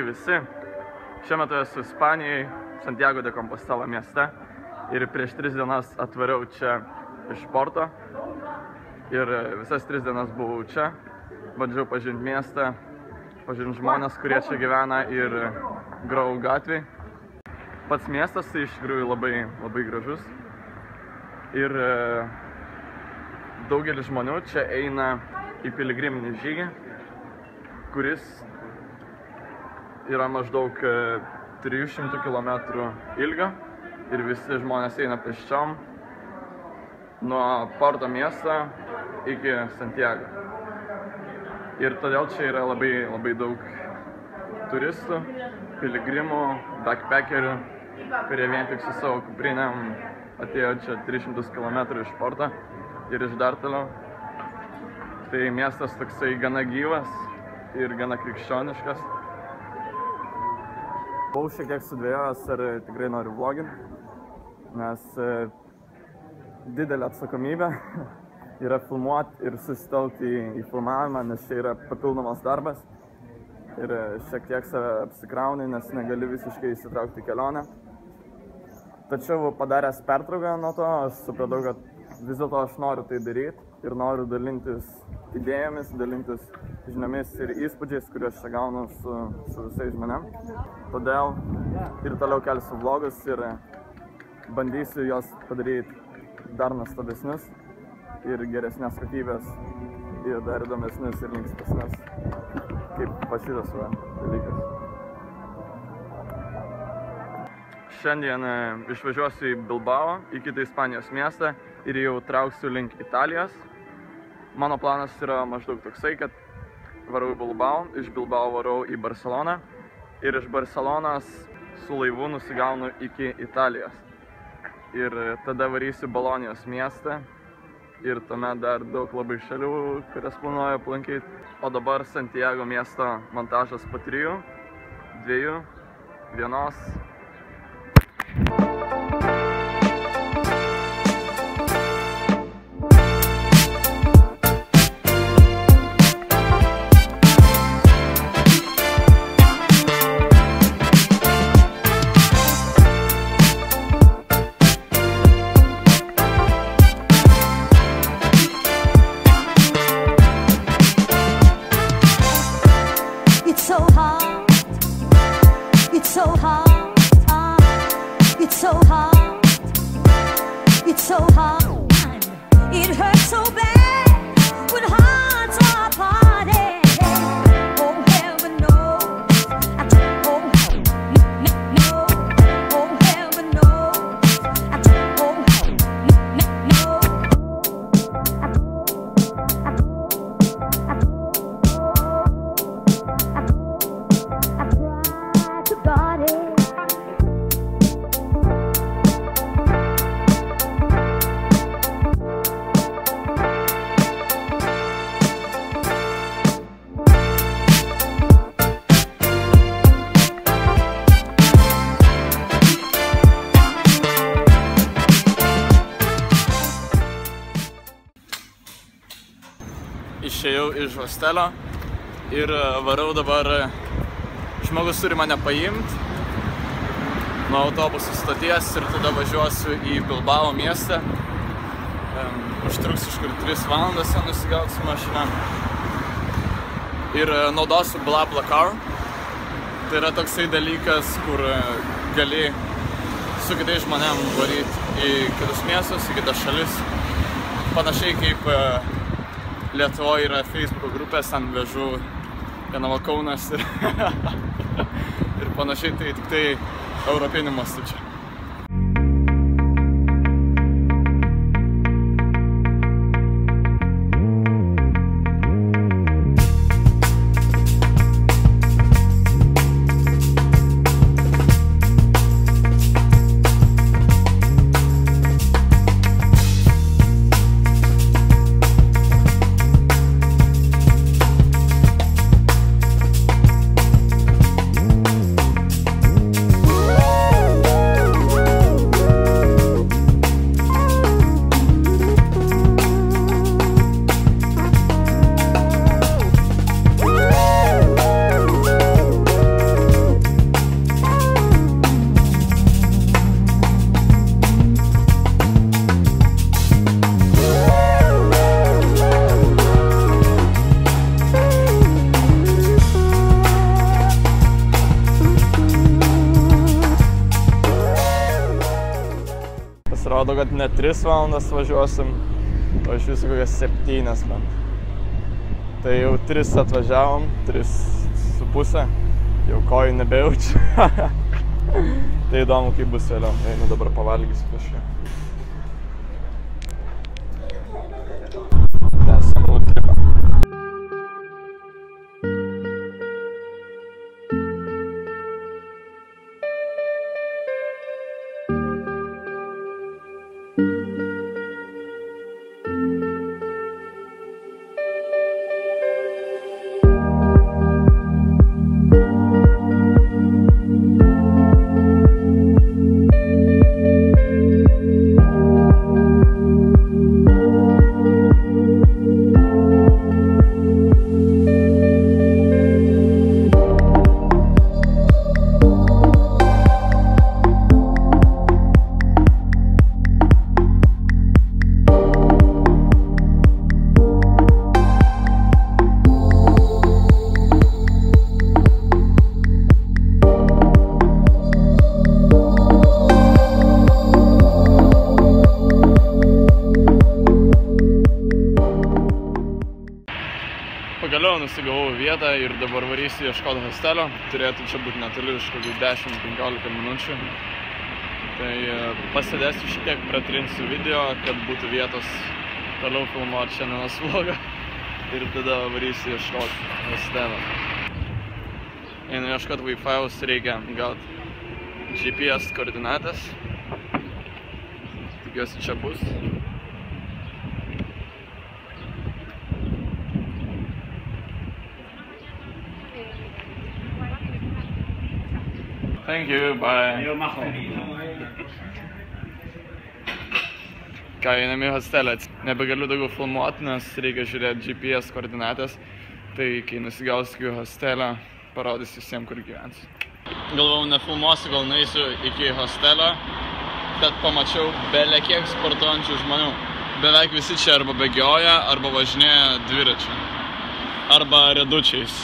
Sveiki visi. Šiuo metu esu Ispanijoje, Santiago de Compostela mieste ir prieš 3 dienas atvariau čia iš Porto. Ir visas 3 dienas buvau čia, bandžiau pažinti miestą, pažinti žmonės, kurie čia gyvena ir grojau gatvėj. Pats miestas tai iš tikrųjų labai gražus. Ir daugelis žmonių čia eina į piligriminį žygį, kuris yra maždaug 300 km ilgio ir visi žmonės eina pėsčiom nuo Porto miesto iki Santiago. Ir todėl čia yra labai daug turistų, piligrimų, backpackerių, kurie vien tik su savo kuprinėm atėjo čia 300 km iš Porto ir iš dar toliau. Tai miestas toksai gana gyvas ir gana krikščioniškas. Buvau šiek tiek sudvejojęs, ar tikrai noriu vloginti, nes didelė atsakomybė yra filmuoti ir susitelkti į filmavimą, nes čia yra papildomas darbas ir šiek tiek save apsikrauni, nes negali visiškai įsitraukti į kelionę. Tačiau padaręs pertrauką nuo to, aš supratau, kad vis dėlto aš noriu tai daryti ir noriu dalintis idėjomis, dalintis žiniomis ir įspūdžiais, kuriuos čia gaunu su visais žmonėm. Todėl ir toliau kelsiu vlogus ir bandysiu juos padaryti dar nuostabesnius ir geresnės kokybės ir dar įdomesnius ir linksmesnius, kaip va šitas dalykas. Šiandien išvažiuosiu į Bilbao, į kitą Ispanijos miestą ir jau trauksiu link Italijos. Mano planas yra maždaug toksai, kad varau į Bilbao, iš Bilbao varau į Barceloną ir iš Barcelonos su laivu nusigaunu iki Italijos. Ir tada varysiu Bolonijos miestą ir tuomet dar daug labai šalių, kurias planuoju aplankyti. O dabar Santiago miesto montažas po 3, 2, 1. It hurts so bad when hearts are parted. Oh, heaven knows. Oh, no. Oh, heaven knows. Oh, no. I tried to guard it. Išėjau iš hostelio ir varau dabar, žmogus turi mane paimti nuo autobusų stoties ir tada važiuosiu į Bilbao miestą. Užtruks kažkur 3 valandas nusigauti su mašina. Ir naudosiu BlaBlaCar. Tai yra toksai dalykas, kur gali su kitais žmonėm varyti į kitus miestus, į kitas šalis. Panašiai kaip Lietuvoje yra Facebook grupės, ant vežu Jonava Kaunas ir panašiai, tai tik tai europiniu mastu čia. pasirodo, kad ne 3 valandas važiuosim, o iš viso kokias 7 bent. Tai jau 3 atvažiavom, 3,5, jau kojų nebejaučiu. Tai įdomu, kaip bus vėliau. Einu dabar pavalgysiu kažką. Tęsiam road tripą. Pagaliau nusigavau vietą ir dabar varysiu ieškoti hostelio. Turėtų čia būti netoli už kokių 10-15 minučių. Tai pasėdėsiu šiek tiek, pratrinsiu video, kad būtų vietos toliau filmuoti šiandienos vlogą. Ir tada varysiu ieškoti hostelio. Einu ieškoti Wi-Fi'aus, reikia gauti GPS koordinatas. Tikiuosi čia bus. Thank you, bye. Ką, einam į hostelę. Nebegaliu daugiau filmuoti, nes reikia žiūrėti GPS koordinatas. Tai kai nusigausiu į hostelę, parodysiu visiems, kur gyvensiu. Galvojau, nefilmuosiu, gal nueisiu iki hostelio, bet pamačiau bele kiek sportuojančių žmonių. Beveik visi čia arba bėgioja, arba važinėja dviračiu. Arba redučiais.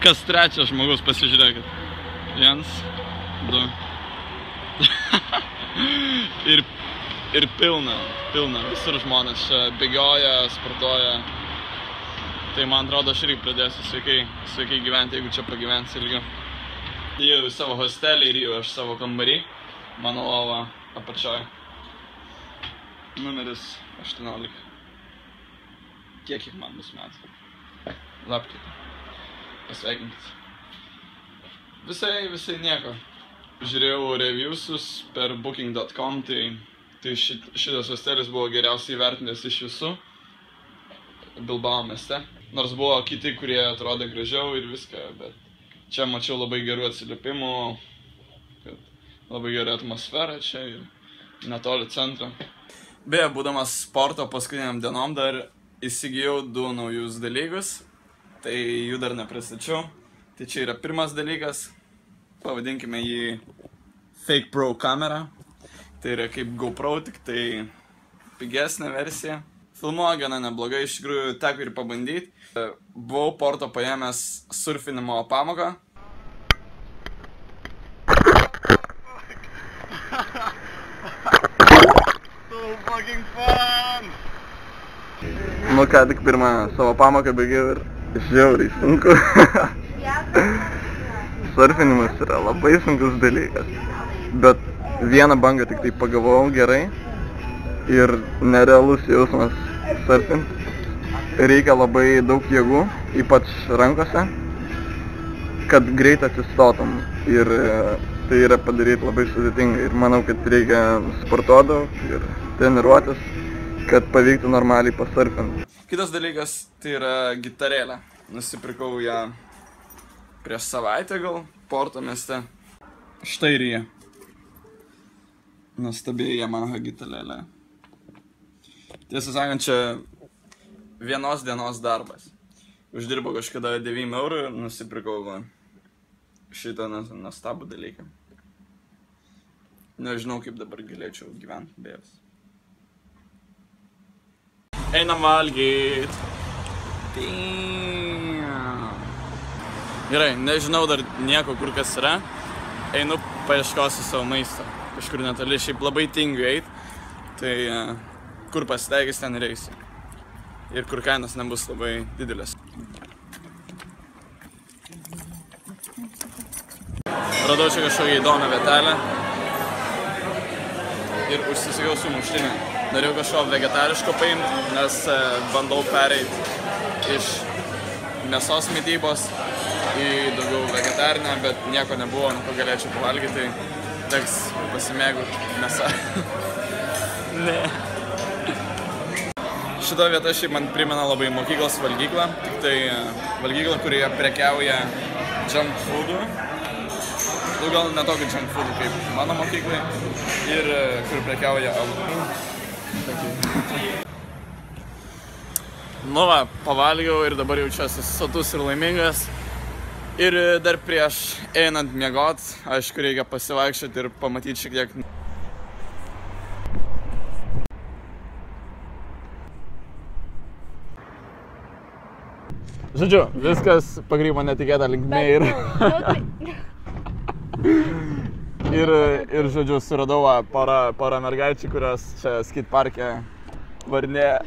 Kas trečias žmogus, pasižiūrėkit. 1, 2. Ir pilna. Visur žmonės čia bėgioja, sportuoja. Tai man atrodo, aš irgi pradėsiu sveikai gyventi, jeigu čia pagyvensiu ilgiau. Jau į savo hostelį ir jau aš savo kambarį. Mano lova apačioje. Numeris 18. Kiek man bus metų? Lapkritį. Pasveikinkit. Visai nieko. Žiūrėjau reviewsus per booking.com, tai šitas hostelis buvo geriausiai įvertintas iš visų Bilbao mieste. Nors buvo kiti, kurie atrodė gražiau ir viską, bet čia mačiau labai gerų atsiliepimų, kad labai gera atmosfera čia ir netoli centro. Beje, būdamas sporto paskutiniam dienom dar įsigijau 2 naujus dalykus. Tai jų dar nepristačiau. Tai čia yra pirmas dalykas. Pavadinkime jį Fake Pro kamera. Tai yra kaip GoPro, tik tai pigesnė versija. Filmuoja gana neblogai, iš tikrųjų teko ir pabandyti. Buvau Porto paėmęs surfinimo pamoką. So fucking fun! Nu ką, tik pirmą savo pamoką baigiau ir žiauriai sunku. Surfinimas yra labai sunkus dalykas. Bet vieną bangą tik tai pagavau gerai. Ir nerealus jausmas surfint. Reikia labai daug jėgų, ypač rankose, kad greit atsistotum. Ir tai yra padaryti labai sudėtinga. Ir manau, kad reikia sportuoti daug ir treniruotis, kad pavyktų normaliai pasurfinti. Kitas dalykas tai yra gitarėlė. Nusipirkau ją prieš savaitę gal Porto mieste. Štai ir jie. Nuostabi Yamaha gitarėlė. Tiesą sakant, čia vienos dienos darbas. Uždirbau kažkada 9 eurų ir nusipirkau šitą nuostabų dalyką. Nežinau, kaip dabar galėčiau gyventi be jos. Einam valgyt. Gerai, nežinau dar nieko, kur kas yra. einu paieškosiu savo maisto. Kažkur netoli, šiaip labai tingiu eit. Tai kur pasiteikis, ten ir eisiu. Ir kur kainos nebus labai didelės. Radau čia kažkokią įdomią vietelę. Ir užsisakiau sumuštinį. Norėjau kažko vegetariško paimti, nes bandau pereiti iš mėsos mitybos į daugiau vegetarinę, bet nieko nebuvo, ko galėčiau pavalgyti, tai teks pasimėgauti mėsą. Ne. Šita vieta šiaip man primena labai mokyklos valgyklą, tik tai valgyklą, kurioje prekiauja junk foodų. Gal ne tokį junk foodų kaip mano mokyklai ir kur prekiauja alų. Nu va, pavalgiau ir dabar jaučiuosi sotus ir laimingas. Ir dar prieš einant miegot, aišku, reikia pasivaikščioti ir pamatyti šiek tiek. Žodžiu, viskas pakrypo netikėtą linkme ir... Ir žodžiu, suradau porą mergaičių, kurios čia skateparke varinėja.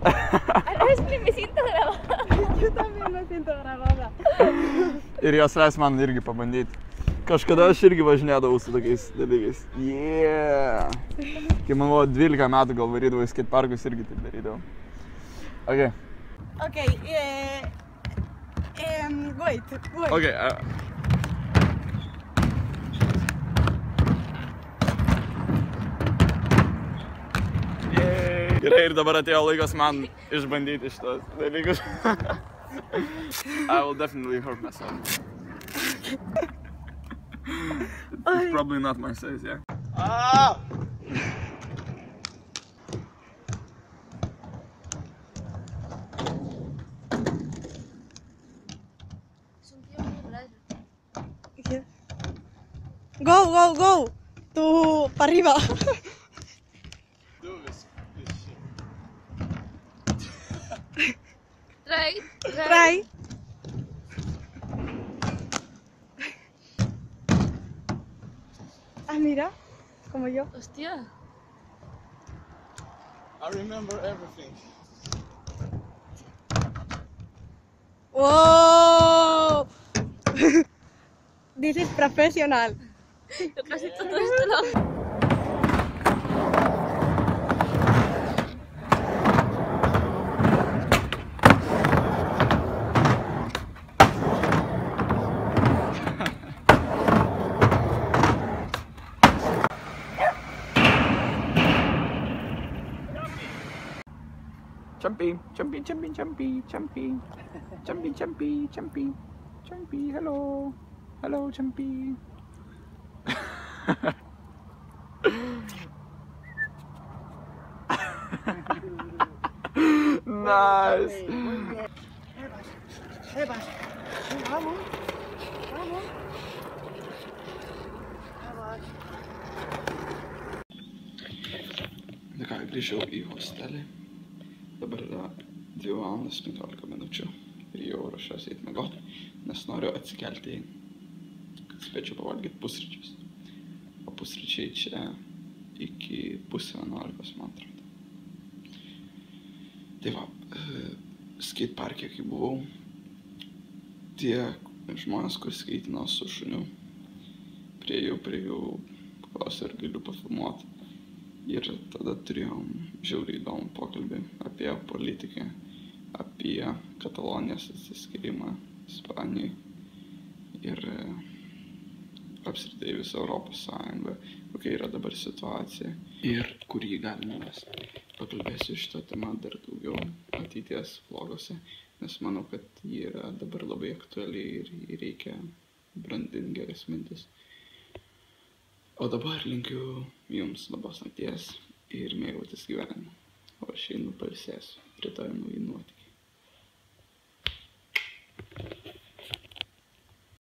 Es que me siento grabada. Yo también me siento grabada. Ir jos leis man irgi pabandyti. Kažkada aš irgi važinėdavau su tokiais dalykais. Yeah! Kai man buvo 12 metų, gal varydavau į skateparkus, irgi taip darydavau. Okay. Wait. Okay. Gerai, ir dabar atėjo laikas man išbandyti šitos dalykus. I will definitely hurt myself. It's probably not my size, yeah. Ah! Go! Tú, para arriba. Try. Ah, mira, como yo. Hostia. I remember everything. Whoa! This is professional. Yo casi todo esto lo... Chumpy, hello, Chumpy. Nice. Sebas, vamos. Na ką, grįžau į hostelį. Dabar yra 2 valandas 15 minučių ir jau ruošiuosi eit miegoti, nes noriu atsikelti, kad spėčiau pavalgyti pusryčius. O pusryčiai čia iki 10:30, man atrodo. Tai va, skateparke, kai buvau, tie žmonės, kur skaitino su šuniu, priėjau, paklausė, ar galiu pafilmuoti. Ir tada turėjom žiauriai įdomų pokalbį apie politiką, apie Katalonijos atsiskyrimą Ispanijai ir apskritai visą Europos Sąjungą, kokia yra dabar situacija ir kur jį galime vesti. Pakalbėsiu šitą temą dar daugiau ateities vloguose, nes manau, kad ji yra dabar labai aktuali ir reikia brandinti geras mintis. O dabar linkiu jums labos nakties ir mėgautis gyvenimu. O aš einu pailsėsiu. Rytoj nauji nuotykiai.